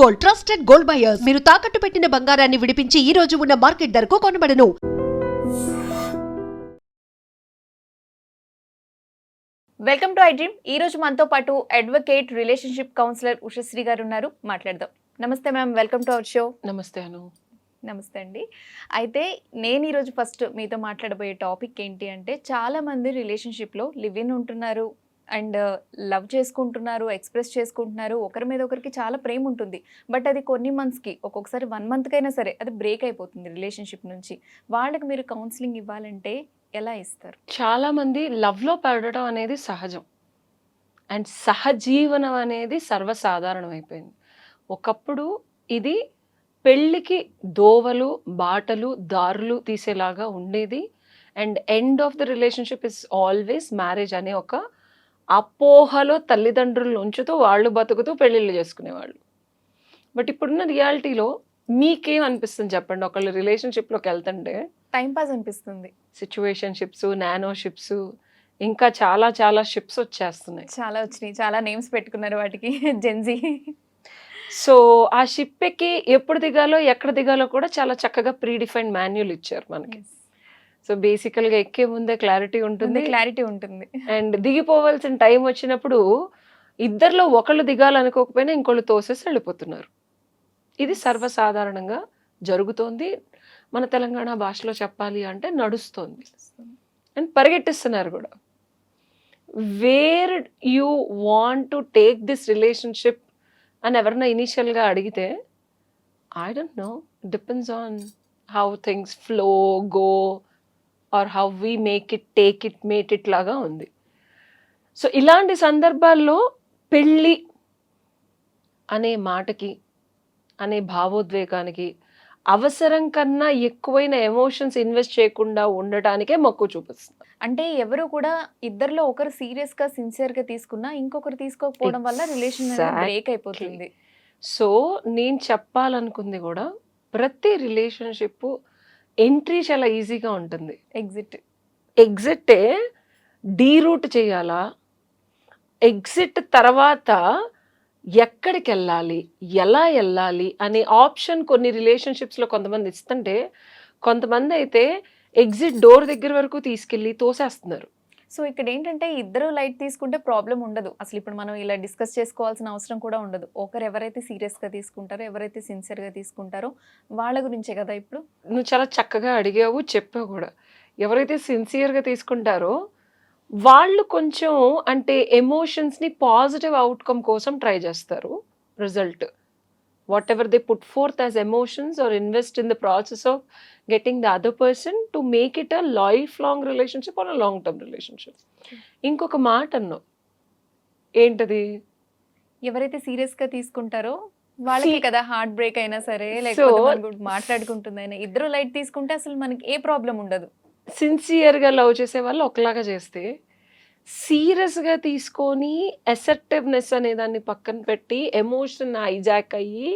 Gold, trusted gold buyers. మీరు తాకట్టు పెట్టిన బంగారాన్ని విడిపించి ఈ రోజు ఉన్న మార్కెట్ ధరకు కొనబడను. Welcome to I dream. ఈ రోజు మనతో పాటు అడ్వకేట్, రిలేషన్షిప్ కౌన్సిలర్ ఉషశ్రీ గారు ఉన్నారు. మాట్లాడదాం. నమస్తే ma'am, welcome to our show. నమస్తే అను. నమస్తే అండి. అయితే నేను ఈరోజు ఫస్ట్ మీతో మాట్లాడబోయే టాపిక్ ఏంటి అంటే, చాలామంది రిలేషన్షిప్లో లివ్ ఇన్ ఉంటున్నారు అండ్ లవ్ చేసుకుంటున్నారు, ఎక్స్ప్రెస్ చేసుకుంటున్నారు, ఒకరి మీద ఒకరికి చాలా ప్రేమ ఉంటుంది. బట్ అది కొన్ని మంత్స్కి, ఒక్కొక్కసారి 1 మంత్కైనా సరే అది బ్రేక్ అయిపోతుంది రిలేషన్షిప్ నుంచి. వాళ్ళకి మీరు కౌన్సిలింగ్ ఇవ్వాలంటే ఎలా ఇస్తారు? చాలా మంది లవ్లో పడడం అనేది సహజం అండ్ సహజీవనం అనేది సర్వసాధారణం అయిపోయింది. ఒకప్పుడు ఇది పెళ్ళికి దోవలు, బాటలు, దారులు తీసేలాగా ఉండేది. And end of the relationship is always marriage అనే ఒక అపోహలో తల్లిదండ్రులను ఉంచుతూ వాళ్ళు బతుకుతూ పెళ్ళిళ్ళు చేసుకునేవాళ్ళు. బట్ ఇప్పుడున్న రియాలిటీలో మీకేం అనిపిస్తుంది చెప్పండి? ఒకళ్ళు రిలేషన్షిప్లోకి వెళ్తుంటే టైం పాస్ అనిపిస్తుంది. సిచ్యువేషన్షిప్స్, నానో షిప్స్, ఇంకా చాలా చాలా షిప్స్ వచ్చేస్తున్నాయి. చాలా వచ్చినాయి, చాలా నేమ్స్ పెట్టుకున్నారు వాటికి. జెన్జీ. సో ఆ షిప్ ఎక్కి ఎప్పుడు దిగాలో ఎక్కడ దిగాలో కూడా చాలా చక్కగా ప్రీడిఫైన్డ్ మాన్యువల్ ఇచ్చారు మనకి. సో బేసికల్గా ఎక్కే ముందే క్లారిటీ ఉంటుంది అండ్ దిగిపోవాల్సిన టైం వచ్చినప్పుడు ఇద్దరిలో ఒకళ్ళు దిగాలనుకోకపోయినా ఇంకోళ్ళు తోసేసి వెళ్ళిపోతున్నారు. ఇది సర్వసాధారణంగా జరుగుతోంది. మన తెలంగాణ భాషలో చెప్పాలి అంటే నడుస్తోంది అండ్ పరిగెట్టిస్తున్నారు కూడా. Where you want to take this relationship అని ఎవరన్నా ఇనీషియల్గా అడిగితే I don't know, depends on how things flow, go or how we make it, take it, mate it లాగా ఉంది. సో ఇలాంటి సందర్భాల్లో పెళ్ళి అనే మాటకి, అనే భావోద్వేగానికి అవసరం కన్నా ఎక్కువైన ఎమోషన్స్ ఇన్వెస్ట్ చేయకుండా ఉండటానికే మక్కువ చూపిస్తుంది. అంటే ఎవరు కూడా ఇద్దరిలో ఒకరు సీరియస్ గా, సిన్సియర్ గా తీసుకున్నా ఇంకొకరు తీసుకోకపోవడం వల్ల రిలేషన్ బ్రేక్ అయిపోతుంది. సో నేను చెప్పాలనుకుంది కూడా, ప్రతి రిలేషన్షిప్ ఎంట్రీ చాలా ఈజీగా ఉంటుంది. ఎగ్జిటే డీరూట్ చేయాలా, ఎగ్జిట్ తర్వాత ఎక్కడికి వెళ్ళాలి, ఎలా వెళ్ళాలి అనే ఆప్షన్ కొన్ని రిలేషన్షిప్స్లో కొంతమంది ఇస్తుంటే, కొంతమంది అయితే ఎగ్జిట్ డోర్ దగ్గర వరకు తీసుకెళ్ళి తోసేస్తున్నారు. సో ఇక్కడ ఏంటంటే ఇద్దరు లైట్ తీసుకుంటే ప్రాబ్లం ఉండదు. అసలు ఇప్పుడు మనం ఇలా డిస్కస్ చేసుకోవాల్సిన అవసరం కూడా ఉండదు. ఒకరు ఎవరైతే సీరియస్గా తీసుకుంటారో, ఎవరైతే సిన్సియర్గా తీసుకుంటారో వాళ్ళ గురించే కదా ఇప్పుడు. నువ్వు చాలా చక్కగా అడిగావు, చెప్పావు కూడా. ఎవరైతే సిన్సియర్గా తీసుకుంటారో వాళ్ళు కొంచెం అంటే ఎమోషన్స్ని పాజిటివ్ అవుట్కమ్ కోసం ట్రై చేస్తారు. Result whatever they put forth as emotions are invest in the process of getting the other person to make it a life long relationship or a long term relationship. ఇంకొక మాట అన్నావు, ఏంటది? ఎవరైతే సీరియస్గా తీసుకుంటారో వాళ్ళకి కదా హార్ట్ బ్రేక్ అయినా సరే, లేకపోతే మాట్లాడుకుంటుందైనా, ఇద్దరు లైట్ తీసుకుంటే అసలు మనకి ఏ ప్రాబ్లం ఉండదు. సిన్సియర్గా లవ్ చేసే వాళ్ళు ఒకలాగా చేస్తే, సీరియస్గా తీసుకొని అసర్టివ్నెస్ అనే దాన్ని పక్కన పెట్టి ఎమోషన్ హైజాక్ అయ్యి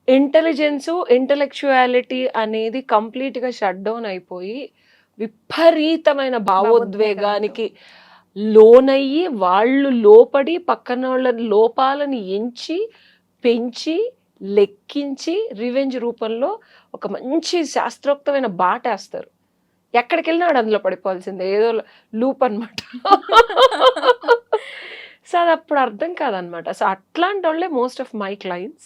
ఇంటెలిజెన్సు, ఇంటలెక్చువాలిటీ అనేది కంప్లీట్గా షట్ డౌన్ అయిపోయి విపరీతమైన భావోద్వేగానికి లోనయ్యి వాళ్ళు లోపడి పక్కన వాళ్ళ లోపాలని ఎంచి పెంచి లెక్కించి రివెంజ్ రూపంలో ఒక మంచి శాస్త్రోక్తమైన బాటేస్తారు. ఎక్కడికి వెళ్ళినాడు అందులో పడిపోవాల్సిందే, ఏదో లూప్ అనమాట. సో అది అప్పుడు అర్థం కాదనమాట. సో అట్లాంటి వాళ్ళే most of my clients.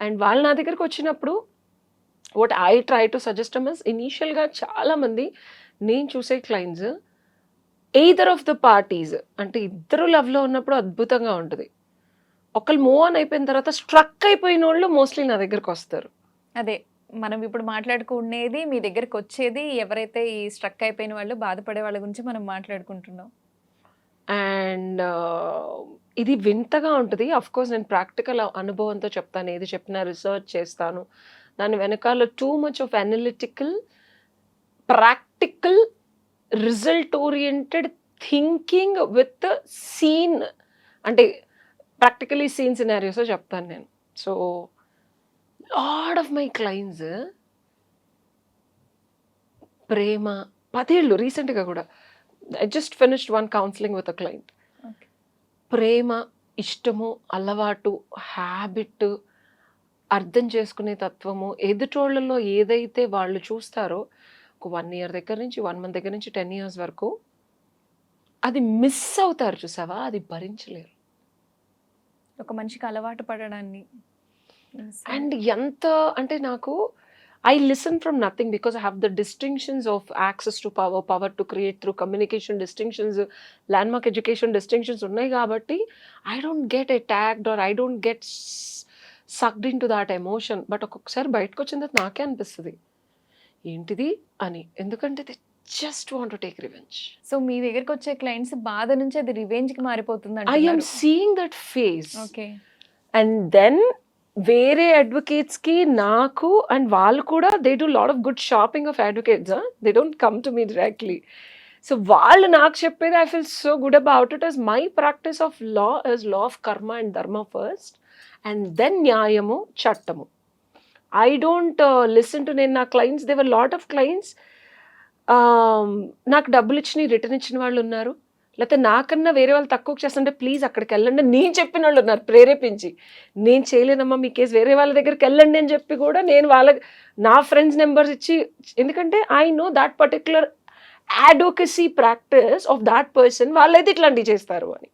And వాళ్ళు నా దగ్గరికి వచ్చినప్పుడు what I try to suggest is, ఇనీషియల్గా చాలామంది నేను చూసే clients either of the parties, అంటే ఇద్దరు లవ్లో ఉన్నప్పుడు అద్భుతంగా ఉంటుంది. ఒకళ్ళు మూవ్ ఆన్ అయిపోయిన తర్వాత స్ట్రక్ అయిపోయిన వాళ్ళు మోస్ట్లీ నా దగ్గరికి వస్తారు. అదే మనం ఇప్పుడు మాట్లాడుకునేది, మీ దగ్గరకు వచ్చేది ఎవరైతే ఈ స్ట్రక్ అయిపోయిన వాళ్ళు, బాధపడే వాళ్ళ గురించి మనం మాట్లాడుకుంటున్నాం. అండ్ ఇది వింతగా ఉంటుంది. అఫ్కోర్స్ నేను ప్రాక్టికల్ అనుభవంతో చెప్తాను, ఏది చెప్పినా రీసెర్చ్ చేస్తాను. దాని వెనకాల too much of analytical, practical, result oriented thinking with scene, అంటే ప్రాక్టికలీ సీన్ సినారియోస్ చెప్తాను నేను. So lot of my clients ప్రేమ 10 ఏళ్ళు రీసెంట్గా కూడా, I just finished one counselling with a client. ప్రేమ, ఇష్టము, అలవాటు, హ్యాబిట్, అర్థం చేసుకునే తత్వము, ఎదుటోళ్ళలో ఏదైతే వాళ్ళు చూస్తారో ఒక 1 ఇయర్ దగ్గర నుంచి 1 మంత్ దగ్గర నుంచి 10 ఇయర్స్ వరకు అది మిస్ అవుతారు చూసావా, అది భరించలేరు. ఒక మనిషికి అలవాటు పడడాన్ని. అండ్ ఎంత అంటే నాకు I listen from nothing because I have the distinctions of access to power, power to create through communication distinctions, landmark education distinctions ఉన్నాయి కాబట్టి I don't get attacked or I don't get sucked into that emotion. But ఒక్కొక్కసారి బయటకు వచ్చిన తర్వాత నాకే అనిపిస్తుంది ఏంటిది అని, ఎందుకంటే they just want to take revenge. So మీ దగ్గరికి వచ్చే క్లయింట్స్ బాధ నుంచి అది రివెంజ్ కి మారిపోతుంది I am అంటున్నారు. seeing that phase. Okay. And then వేరే అడ్వకేట్స్కి నాకు అండ్ వాళ్ళు కూడా they do lot of good shopping of advocates, they don't come to me directly. So వాళ్ళు నాకు చెప్పేది I feel so good about it. as my practice of law is law of karma and dharma first and then న్యాయము చట్టము. I don't listen to, నేను నా clients, they were lot of clients నాకు డబ్బులు ఇచ్చి రిటర్న్ ఇచ్చిన వాళ్ళు ఉన్నారు, లేకపోతే నాకన్నా వేరే వాళ్ళు తక్కువ చేస్తుంటే ప్లీజ్ అక్కడికి వెళ్ళండి నేను చెప్పిన వాళ్ళు ఉన్నారు ప్రేరేపించి, నేను చేయలేనమ్మా మీ కేసు వేరే వాళ్ళ దగ్గరికి వెళ్ళండి అని చెప్పి కూడా నేను వాళ్ళకి నా ఫ్రెండ్స్ నెంబర్స్ ఇచ్చి, ఎందుకంటే I know that particular advocacy practice of that person, వాళ్ళైతే ఇట్లాంటివి చేస్తారు అని.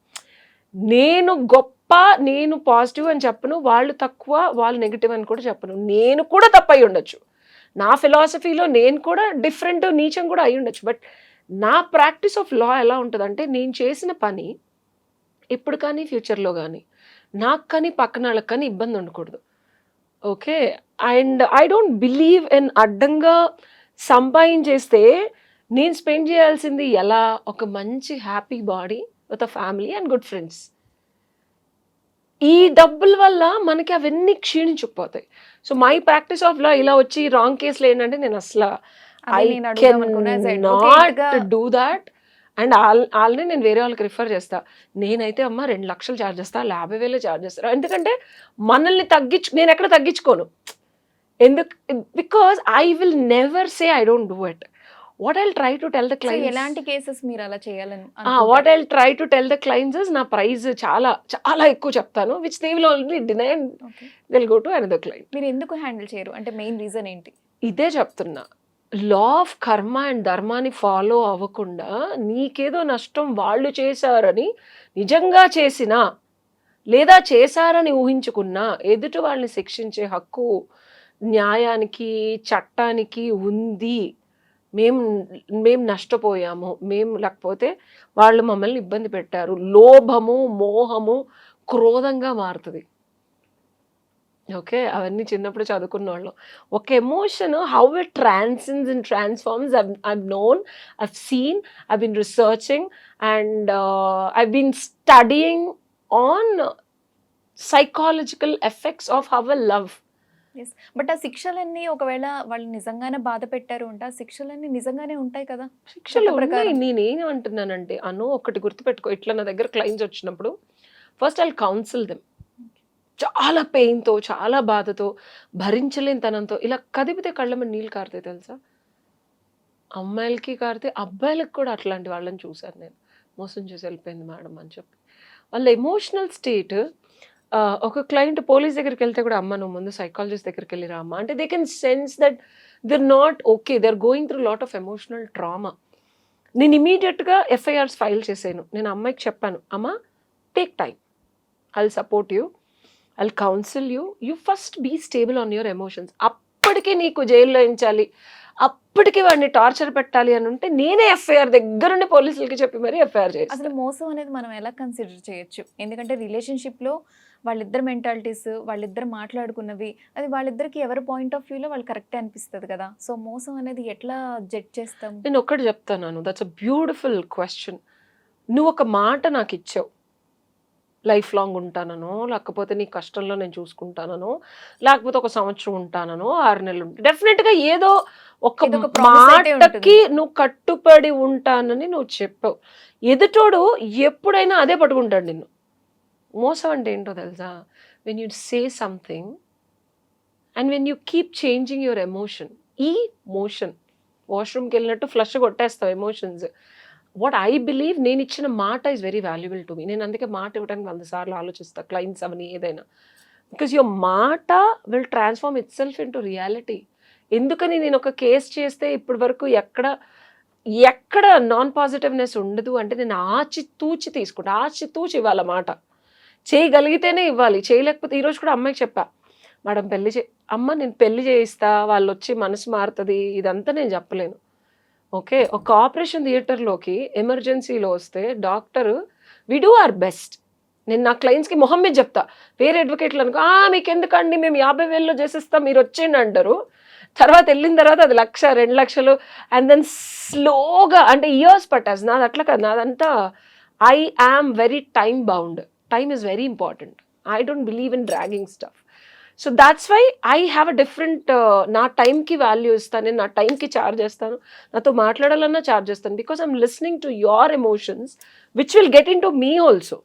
నేను గొప్ప, నేను పాజిటివ్ అని చెప్పను, వాళ్ళు తక్కువ వాళ్ళు నెగిటివ్ అని కూడా చెప్పను, నేను కూడా తప్పు అయి ఉండొచ్చు, నా ఫిలాసఫీలో నేను కూడా డిఫరెంట్ నీచం కూడా అయి ఉండొచ్చు. బట్ నా ప్రాక్టీస్ ఆఫ్ లా ఎలా ఉంటుందంటే నేను చేసిన పని ఇప్పుడు కానీ ఫ్యూచర్లో కానీ నాకు కానీ పక్కన వాళ్ళకి కానీ ఇబ్బంది ఉండకూడదు. Okay. And I don't believe in అడ్డంగా సంపాదించేస్తే నేను స్పెండ్ చేయాల్సింది ఎలా, ఒక మంచి happy body with a family and good friends. ఈ డబ్బుల వల్ల మనకి అవన్నీ క్షీణించుకుపోతాయి. So my practice of law ఇలా వచ్చి రాంగ్ కేసులు ఏంటంటే నేను అసలు అదే I నేను అడుగుదాం అనుకున్నా, as advocate cannot గా do that. అండ్ వాళ్ళని నేను వేరే వాళ్ళకి రిఫర్ చేస్తా. నేనైతే అమ్మ 2 లక్షలు ఛార్జ్ చేస్తా, 50,000 ఛార్జ్ చేస్తాను, ఎందుకంటే మనల్ని నేను ఎక్కడ తగ్గించుకోను. ఎందుకు, because I will never say I don't do it. What I try to tell the so clients, ఎలాంటి కేసెస్ మీరు అలా చేయాలని what I try to tell the clients నా ప్రైస్ చాలా చాలా ఎక్కువ చెప్తాను, which they will already deny and they will go to another client. మీరు ఎందుకు హ్యాండిల్ చేయరు అంటే మెయిన్ రీజన్ ఏంటి? ఇదే చెప్తున్నా, లా ఆఫ్ కర్మ అండ్ ధర్మాని ఫాలో అవ్వకుండా నీకేదో నష్టం వాళ్ళు చేశారని నిజంగా చేసినా లేదా చేశారని ఊహించుకున్నా ఎదుటి వాళ్ళని శిక్షించే హక్కు న్యాయానికి చట్టానికి ఉంది. మేము నష్టపోయాము, లేకపోతే వాళ్ళు మమ్మల్ని ఇబ్బంది పెట్టారు, లోభము మోహము క్రోధంగా మారుతుంది. ఓకే, అవన్నీ చిన్నప్పుడు చదువుకున్న వాళ్ళం. ఒక emotion how it transcends and transforms I've known, I've seen, I've been researching and I've been studying on psychological effects of our love. Yes. But ఆ శిక్షలన్నీ ఒకవేళ వాళ్ళు నిజంగానే బాధ పెట్టారు అంటే ఆ శిక్షలన్నీ నిజంగానే ఉంటాయి కదా? శిక్షలు చట్ట ప్రకారం. ఉన్నాయి. నేనేమంటున్నానంటే ఒకటి గుర్తుపెట్టుకో, ఇట్లా నా దగ్గర క్లయింట్స్ వచ్చినప్పుడు ఫస్ట్ ఐ కౌన్సిల్ దెమ్. చాలా పెయిన్తో, చాలా బాధతో, భరించలేని తనంతో ఇలా కదిపితే కళ్ళ మీద నీళ్ళు కారుతాయి తెలుసా. అమ్మాయిలకి కారితే అబ్బాయిలకు కూడా అట్లాంటి వాళ్ళని చూశాను నేను. మోసం చేసి వెళ్ళిపోయింది మేడం అని చెప్పి వాళ్ళ ఎమోషనల్ స్టేట్. ఒక క్లయింట్ పోలీస్ దగ్గరికి వెళ్తే కూడా అమ్మ నువ్వు ముందు సైకాలజిస్ట్ దగ్గరికి వెళ్ళిరా అమ్మ అంటే they can sense that they not okay, they are going through lot of emotional trauma. నేను ఇమీడియట్గా ఎఫ్ఐఆర్స్ ఫైల్ చేశాను. నేను అమ్మాయికి చెప్పాను, అమ్మ take time, I will support you, I will counsel you, you first be stable on your emotions. అప్పటికే నీకు జైల్లో ఎంచాలి, అప్పటికి వాడిని టార్చర్ పెట్టాలి అని ఉంటే నేనే ఎఫ్ఐఆర్ దగ్గరుండి పోలీసులకి చెప్పి మరీ ఎఫ్ఐఆర్ చేస్తాను. అసలు మోసం అనేది మనం ఎలా కన్సిడర్ చేయొచ్చు? ఎందుకంటే రిలేషన్షిప్లో వాళ్ళిద్దరు మెంటాలిటీస్, వాళ్ళిద్దరు మాట్లాడుకున్నవి, అది వాళ్ళిద్దరికి ఎవరి పాయింట్ ఆఫ్ వ్యూలో వాళ్ళు కరెక్టే అనిపిస్తుంది కదా. సో మోసం అనేది ఎట్లా జడ్జ్ చేస్తాం? నేను ఒక్కటి చెప్తాను, దట్స్ అ బ్యూటిఫుల్ క్వశ్చన్. నువ్వు ఒక మాట నాకు ఇచ్చావు, లైఫ్ లాంగ్ ఉంటానో, లేకపోతే నీ కష్టంలో నేను చూసుకుంటానో, లేకపోతే 1 సంవత్సరం ఉంటానో, 6 నెలలు ఉంటాను, డెఫినెట్గా ఏదో ఒక మాటకి నువ్వు కట్టుబడి ఉంటానని నువ్వు చెప్పావు. ఎదుటోడు ఎప్పుడైనా అదే పట్టుకుంటాడు నిన్ను. మోసం అంటే ఏంటో తెలుసా? When you say something and when you keep changing your emotion. ఈ మోషన్ వాష్రూమ్కి వెళ్ళినట్టు ఫ్లష్ కొట్టేస్తావు ఎమోషన్స్. వాట్ ఐ బిలీవ్, నేను ఇచ్చిన మాట is very valuable to me. నేను అందుకే మాట ఇవ్వడానికి 100 సార్లు ఆలోచిస్తాను, క్లయింట్స్ అవన్నీ ఏదైనా. బికాజ్ యువర్ మాట will transform it self into reality. ఎందుకని నేను ఒక కేసు చేస్తే ఇప్పటి వరకు ఎక్కడ నాన్ పాజిటివ్నెస్ ఉండదు అంటే నేను ఆచితూచి తీసుకుంటా, ఆచితూచి ఇవ్వాలి మాట. చేయగలిగితేనే ఇవ్వాలి, చేయలేకపోతే ఈరోజు కూడా అమ్మాయికి చెప్పా, మేడం అమ్మ నేను పెళ్లి చేయిస్తా, వాళ్ళు వచ్చి మనసు మారుతుంది, ఇదంతా నేను చెప్పలేను. ఓకే, ఒక ఆపరేషన్ థియేటర్లోకి ఎమర్జెన్సీలో వస్తే doctor we do our best. నేను నా క్లయింట్స్కి మొహం మీద చెప్తా, వేరే అడ్వకేట్లు అనుకో మీకు ఎందుకండి మేము 50,000లో చేసేస్తాం మీరు వచ్చేయండి అంటారు. తర్వాత వెళ్ళిన తర్వాత అది 1,00,000 2,00,000 అండ్ దెన్ స్లోగా అంటే ఇయర్స్ పట్టాస్. నాది అట్లా కాదు, నాదంతా I am very time bound. Time is very important. I don't believe in dragging stuff. So that's why I have a different, నా టైంకి వాల్యూ ఇస్తాను, నేను నా టైంకి ఛార్జ్ చేస్తాను, నాతో మాట్లాడాలన్నా ఛార్జ్ చేస్తాను. Because I'm listening to your emotions which will get in to me also.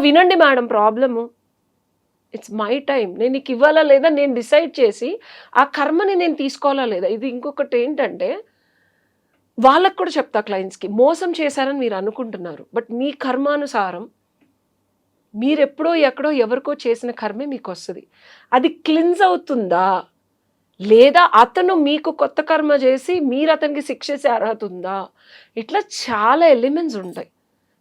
వినండి madam problem, it's my time, నేను నీకు ఇవ్వాలా లేదా నేను డిసైడ్ చేసి ఆ కర్మని నేను తీసుకోవాలా లేదా. ఇది ఇంకొకటి ఏంటంటే వాళ్ళకు కూడా చెప్తా క్లయింట్స్కి, మోసం చేశారని మీరు అనుకుంటున్నారు, బట్ మీ కర్మానుసారం మీరు ఎప్పుడో ఎక్కడో ఎవరికో చేసిన కర్మే మీకు వస్తుంది. అది క్లిన్స్ అవుతుందా లేదా అతను మీకు కొత్త కర్మ చేసి మీరు అతనికి శిక్ష చేసే అర్హత ఉందా, ఇట్లా చాలా ఎలిమెంట్స్ ఉంటాయి.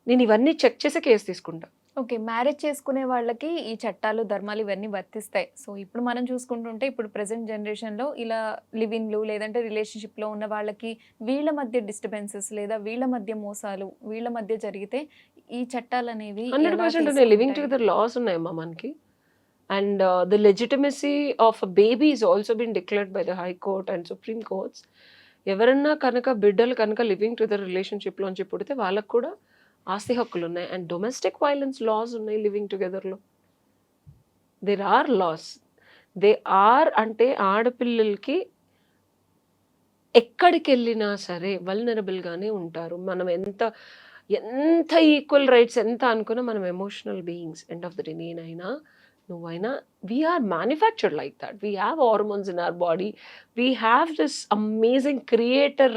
నేను ఇవన్నీ చెక్ చేసే కేసు తీసుకుంటా. ఓకే, మ్యారేజ్ చేసుకునే వాళ్ళకి ఈ చట్టాలు ధర్మాలు ఇవన్నీ వర్తిస్తాయి. సో ఇప్పుడు మనం చూసుకుంటుంటే ఇప్పుడు ప్రెసెంట్ జనరేషన్లో ఇలా లివింగ్లు లేదంటే రిలేషన్షిప్లో ఉన్న వాళ్ళకి వీళ్ళ మధ్య డిస్టర్బెన్సెస్ లేదా వీళ్ళ మధ్య మోసాలు వీళ్ళ మధ్య జరిగితే ఈ చట్టాలు అనేవి 100% లివింగ్ టుగెదర్ లాస్ ఉన్నాయమ్మా మనకి. And the legitimacy of a baby is also been declared by the high court and supreme courts. ఎవరన్నా కనుక బిడ్డలు కనుక లివింగ్ టుగెదర్ రిలేషన్షిప్లోంచి పుడితే వాళ్ళకు కూడా ఆస్తి హక్కులు ఉన్నాయి. అండ్ డొమెస్టిక్ వైలెన్స్ లాస్ ఉన్నాయి లివింగ్ టుగెదర్లో. There are laws. They are అంటే ఆడపిల్లలకి ఎక్కడికి వెళ్ళినా సరే వల్నరబుల్గానే ఉంటారు. మనం ఎంత ఈక్వల్ రైట్స్ ఎంత అనుకున్నా మనం emotional beings. End of the day నేనైనా నువ్వైనా we are manufactured like that. We have hormones in our body. We have this amazing creator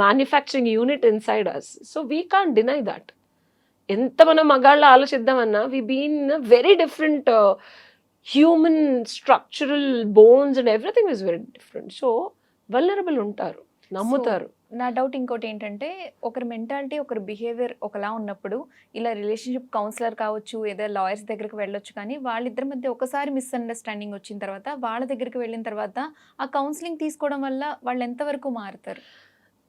manufacturing unit inside us. So we can't deny that. ఎంత మనం మగాళ్ళ ఆలోచిద్దామన్నా we be in a very different human structural bones and everything is very different. So vulnerable ఉంటారు, నమ్ముతారు. నా doubt ఇంకోటి ఏంటంటే ఒకరి mentality ఒకరి బిహేవియర్ ఒకలా ఉన్నప్పుడు ఇలా రిలేషన్షిప్ కౌన్సిలర్ కావచ్చు ఏదో లాయర్స్ దగ్గరికి వెళ్ళొచ్చు, కానీ వాళ్ళిద్దరి మధ్య ఒకసారి మిస్అండర్స్టాండింగ్ వచ్చిన తర్వాత వాళ్ళ దగ్గరికి వెళ్ళిన తర్వాత ఆ కౌన్సిలింగ్ తీసుకోవడం వల్ల వాళ్ళు ఎంతవరకు మారుతారు?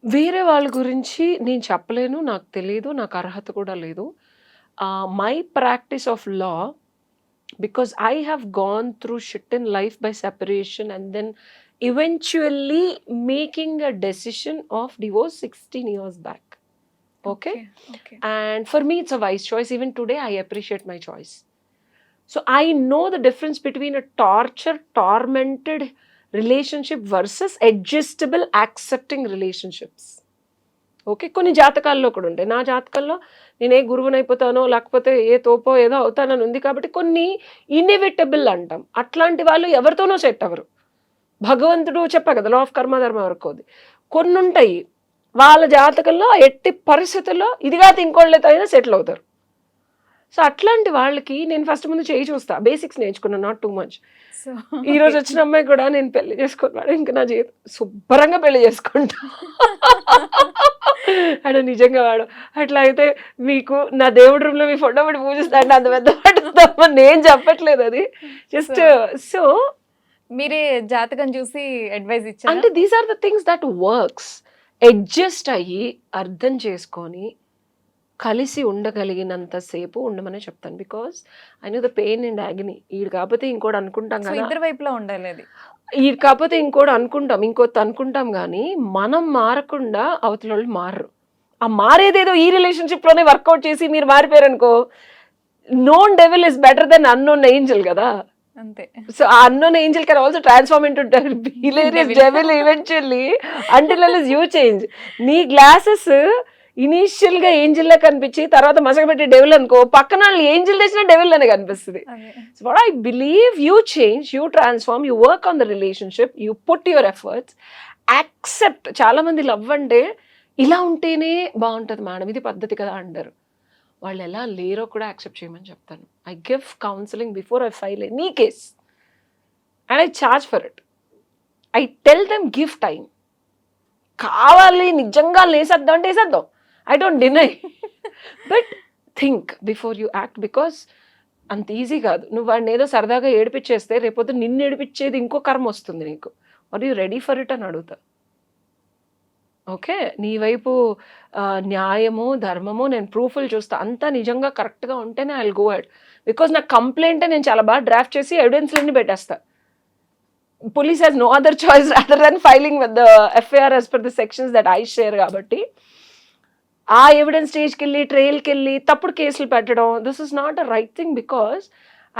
వేరే వాళ్ళ గురించి నేను చెప్పలేను, నాకు తెలియదు, నాకు అర్హత కూడా లేదు. My practice of law, because I have gone through shit in life by separation and then eventually making a decision of divorce 16 years back. Okay? And for me it's a wise choice. Even today I appreciate my choice. So I know the difference between a tormented relationship versus adjustable accepting relationships. Okay, కొన్ని జాతకాల్లో కూడా ఉంటాయి. నా జాతకాల్లో నేను ఏ గురువుని అయిపోతానో లేకపోతే ఏ తోపో ఏదో అవుతానని ఉంది కాబట్టి కొన్ని ఇన్ఎవిటబుల్ అంటాం. అట్లాంటి వాళ్ళు ఎవరితోనో సెట్ అవ్వరు. భగవంతుడు చెప్పా కదా లా ఆఫ్ కర్మధర్మ వరకు అది కొన్ని ఉంటాయి. వాళ్ళ జాతకంలో ఎట్టి పరిస్థితుల్లో ఇదిగా ఇంకోళ్ళతో అయినా సెటిల్ అవుతారు. సో అట్లాంటి వాళ్ళకి నేను ఫస్ట్ ముందు చేయి చూస్తా, బేసిక్స్ నేర్చుకున్నాను, నాట్ టూ మచ్. ఈ రోజు వచ్చిన అమ్మాయి కూడా నేను పెళ్లి చేసుకున్నాడు, ఇంకా నా జీవితం శుభ్రంగా పెళ్లి చేసుకుంటా అడు నిజంగా వాడు అట్లా అయితే మీకు నా దేవుడి రూమ్లో మీ ఫోటో పెట్టి పూజిస్తా అంటే అంత పెద్ద పట్టుతామో నేను చెప్పట్లేదు, అది జస్ట్ సో మీరే జాతకం చూసి అడ్వైస్ ఇచ్చారు అంటే these are the things that works. Adjust అయ్యి అర్థం చేసుకొని కలిసి ఉండగలిగినంతసేపు ఉండమని చెప్తాను. Because I know the pain and agony. ఈడు కాకపోతే ఇంకోటి అనుకుంటాం కదా, ఇద్దరు వైపులా ఉండాలి. అది ఈడు కాకపోతే ఇంకోటి అనుకుంటాం, ఇంకోటి అనుకుంటాం, కానీ మనం మారకుండా అవతల వాళ్ళు మారరు. ఆ మారేదేదో ఈ రిలేషన్షిప్లోనే వర్కౌట్ చేసి మీరు మారిపోయారనుకో, known devil is better than unknown angel కదా. అంతే. సో ఆ unknown angel can also transform into hilarious devil eventually until you change. నీ గ్లాసెస్ ఇనీషియల్ గా ఏంజిల్ లా కనిపించి తర్వాత మసకబెట్టి డెవిల్ అనుకో, పక్కన వాళ్ళు ఏంజిల్ తెచ్చిన డెవిల్ అనే కనిపిస్తుంది. So what I believe, you change, you transform, you work on the relationship, you put your efforts, accept. చాలా మంది లవ్ అంటే ఇలా ఉంటేనే బాగుంటుంది మేడం, ఇది పద్ధతి కదా అంటారు. వాళ్ళు ఎలా లేరో కూడా యాక్సెప్ట్ చేయమని చెప్తాను. I give counselling before I file any case and I charge for it. I tell them give time. కావాలి నిజంగా లేసేద్దాం అంటే వేసేద్దాం, I don't deny, but think before you act. Because అంత ఈజీ కాదు. నువ్వు వాడిని ఏదో సరదాగా ఏడిపించేస్తే రేపొద్దు నిన్ను ఏడిపించేది ఇంకో కర్మ వస్తుంది నీకు. Are you ready for it అని అడుగుతా. ఓకే, నీ వైపు న్యాయము ధర్మము నేను ప్రూఫ్లు చూస్తా, అంతా నిజంగా కరెక్ట్గా ఉంటేనే I will go ahead. Because నా కంప్లైంట్ నేను చాలా బాగా డ్రాఫ్ట్ చేసి ఎవిడెన్స్లన్నీ పెట్టేస్తా. Police has no other choice rather than filing with the FIR as per the sections that I share. కాబట్టి ఆ ఎవిడెన్స్ స్టేజ్కి వెళ్ళి ట్రయల్కి వెళ్ళి తప్పుడు కేసులు పెట్టడం, this is not a right thing. Because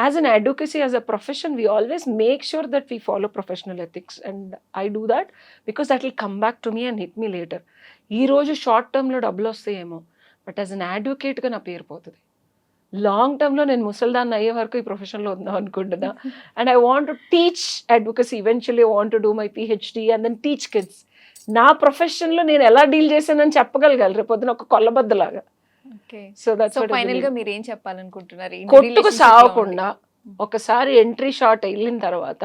as an advocacy, as a profession, we always make sure that we follow professional ethics and I do that because that will come back to me and hit me later. ఈరోజు short టర్మ్లో డబ్బులు వస్తాయేమో, but as an అడ్వకేట్గా నా పేరు పోతుంది. Long టర్మ్లో నేను ముసల్దాన్ని అయ్యే వరకు ఈ ప్రొఫెషన్లో ఉందాం అనుకుంటున్నా. And I want to teach advocacy. Eventually I want to do my PhD and then teach kids. నా ప్రొఫెషన్లో నేను ఎలా డీల్ చేశానని చెప్పగలగాలి రేపు పొద్దున ఒక కొల్లబద్దలాగా. సో ఫైనల్ గా మీరు ఏం చెప్పాలనుకుంటున్నారు? కొట్టుకు సావకుండా ఒకసారి ఎంట్రీ షాట్ వెళ్ళిన తర్వాత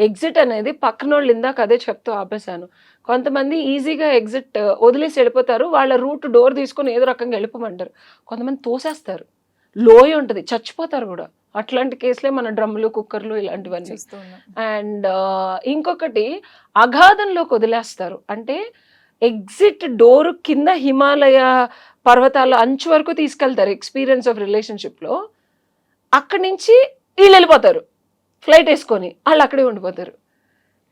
ఎగ్జిట్ అనేది పక్కనోళ్ళు ఇందాక అదే చెప్తూ ఆపేశాను. కొంతమంది ఈజీగా ఎగ్జిట్ వదిలేసి వెళ్ళిపోతారు, వాళ్ళ రూట్ డోర్ తీసుకొని ఏదో రకంగా వెళ్ళిపోమంటారు. కొంతమంది తోసేస్తారు, లోయ ఉంటుంది, చచ్చిపోతారు కూడా. అట్లాంటి కేసులే మన డ్రమ్ములు కుక్కర్లు ఇలాంటివన్నీ. అండ్ ఇంకొకటి అగాధంలోకి వదిలేస్తారు. అంటే ఎగ్జిట్ డోర్ కింద హిమాలయ పర్వతాల అంచు వరకు తీసుకెళ్తారు ఎక్స్పీరియన్స్ ఆఫ్ రిలేషన్షిప్లో. అక్కడి నుంచి వీళ్ళు వెళ్ళిపోతారు ఫ్లైట్ వేసుకొని, వాళ్ళు అక్కడే ఉండిపోతారు.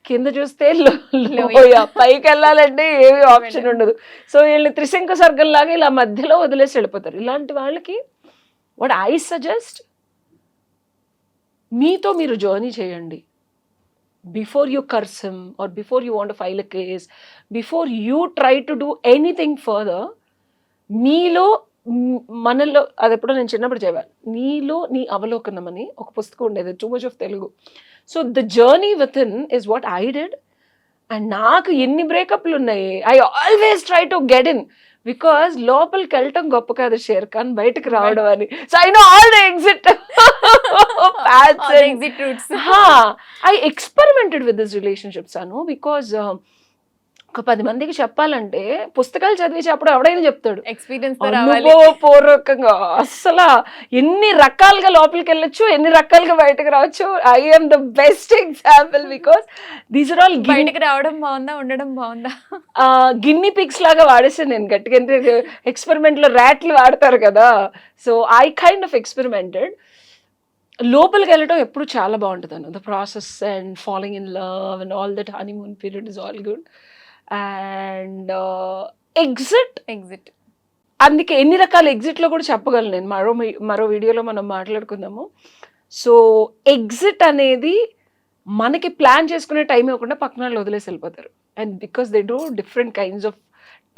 కింద చూస్తే లోయ, పైకి వెళ్ళాలంటే ఏమీ ఆప్షన్ ఉండదు. సో వీళ్ళు త్రిశంకు సర్గం లాగా ఇలా మధ్యలో వదిలేసి వెళ్ళిపోతారు. ఇలాంటి వాళ్ళకి వాట్ ఐ సజెస్ట్, మీతో మీరు జర్నీ చేయండి. Before you curse him or before you want file a case, before you try to do anything further, మీలో మనలో, అది ఎప్పుడో నేను చిన్నప్పుడు చెప్పాను, నీలో నీ అవలోకనం అని ఒక పుస్తకం ఉండేది, two much of Telugu. So the journey with in is what I did. And నాకు ఎన్ని బ్రేకప్లు ఉన్నాయి, I always try to get in. Because లోపలికి వెళ్ళటం గొప్ప కాదు షేర్ ఖాన్, బయటకు రావడం అని. So I know all the exit roots. I experimented with this relationships Anu. Because ఒక 10 మందికి చెప్పాలంటే పుస్తకాలు చదివి చెప్పడం ఎవడైనా చెప్తాడు, ఎక్స్పీరియన్స్ అనుభవపూర్వకంగా. అసలు ఎన్ని రకాలుగా లోపలికి వెళ్ళొచ్చు, ఎన్ని రకాలుగా బయటకు రావచ్చు. I am the best example. Because these are all బయటకు రావడం బాగుందా, ఉండడం బాగుందా, గిన్ని పిక్స్ లాగా వాడేసాను నేను గట్టిగా. ఎక్స్పెరిమెంట్లో ర్యాట్లు వాడతారు కదా. So I kind of experimented. లోపలికి వెళ్ళటం ఎప్పుడు చాలా బాగుంటుంది అన్న. The process and following in love and all that honeymoon period is all good. And exit అందుకే ఎన్ని రకాల ఎగ్జిట్లో కూడా చెప్పగలను నేను. మరో వీడియోలో మనం మాట్లాడుకుందాము. సో ఎగ్జిట్ అనేది మనకి ప్లాన్ చేసుకునే టైం ఇవ్వకుండా పక్కన వాళ్ళు వదిలేసి వెళ్ళిపోతారు. And because they do different kinds of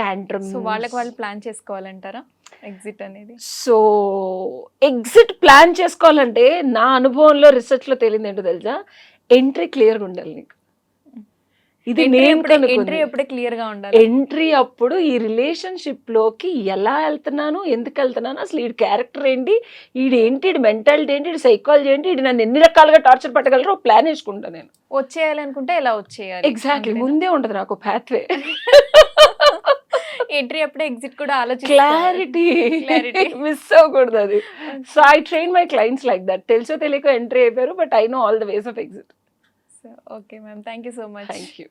tantrums. So వాళ్ళకి వాళ్ళు ప్లాన్ చేసుకోవాలంటారా ఎగ్జిట్ అనేది? సో ఎగ్జిట్ ప్లాన్ చేసుకోవాలంటే నా అనుభవంలో రీసెర్చ్లో తేలింది ఏంటో తెలుసా, ఎంట్రీ క్లియర్గా ఉండాలి నీకు. ఇది ఎంట్రీ అప్పుడే క్లియర్ గా ఉండాలి. ఎంట్రీ అప్పుడు ఈ రిలేషన్షిప్ లోకి ఎలా వెళ్తున్నాను, ఎందుకు వెళ్తున్నాను, అసలు ఈ క్యారెక్టర్ ఏంటి, ఈడేంటి, ఈడి మెంటాలిటీ ఏంటి, ఈడి సైకాలజీ ఏంటి, ఈడు నన్ను ఎన్ని రకాలుగా టార్చర్ పెట్టగలరో ప్లాన్ వేసుకుంటాను నేను. వచ్చేయాలనుకుంటే ఎలా వచ్చేయాలి, ఎగ్జాక్ట్లీ ముందే ఉంటుంది నాకు పాత్వే. ఎంట్రీ అప్పుడే ఎగ్జిట్ కూడా ఆలోచించి క్లారిటీ మిస్ అవ్వకూడదు అది. So I train my clients like that. తెలుసో తెలియక ఎంట్రీ అయిపోయారు, but I know all the ways of exit. Okay ma'am, thank you so much. Thank you.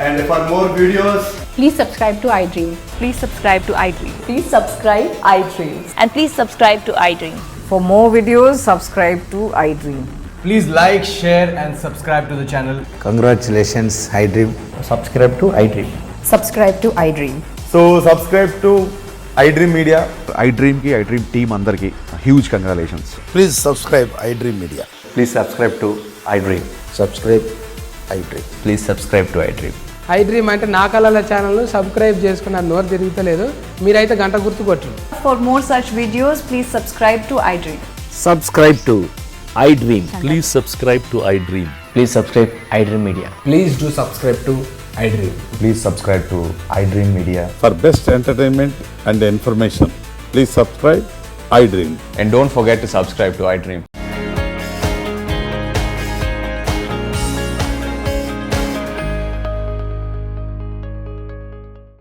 And for more videos, Please subscribe to iDream. Please subscribe to iDream. Please subscribe iDream. And please subscribe to iDream. For more videos, subscribe to iDream. please like, share and subscribe to the channel. Congratulations, iDream. Subscribe to iDream. Subscribe to iDream. So subscribe to iDream Media. iDream ki iDream team andarki huge congratulations. Please subscribe iDream Media. Please subscribe to iDream. Subscribe iDream. Please subscribe to iDream. iDream అంటే నా కళల ఛానల్ను subscribe చేసుకున్న నోరు తిరుగుతలేదు, మీరైతే గంట గుర్తు కొట్టండి. For more such videos, please subscribe to iDream. Subscribe to iDream. Please subscribe to iDream. Please subscribe iDream Media. Please do subscribe to iDream. Please subscribe to iDream Media. For best entertainment and information, please subscribe iDream. And don't forget to subscribe to iDream.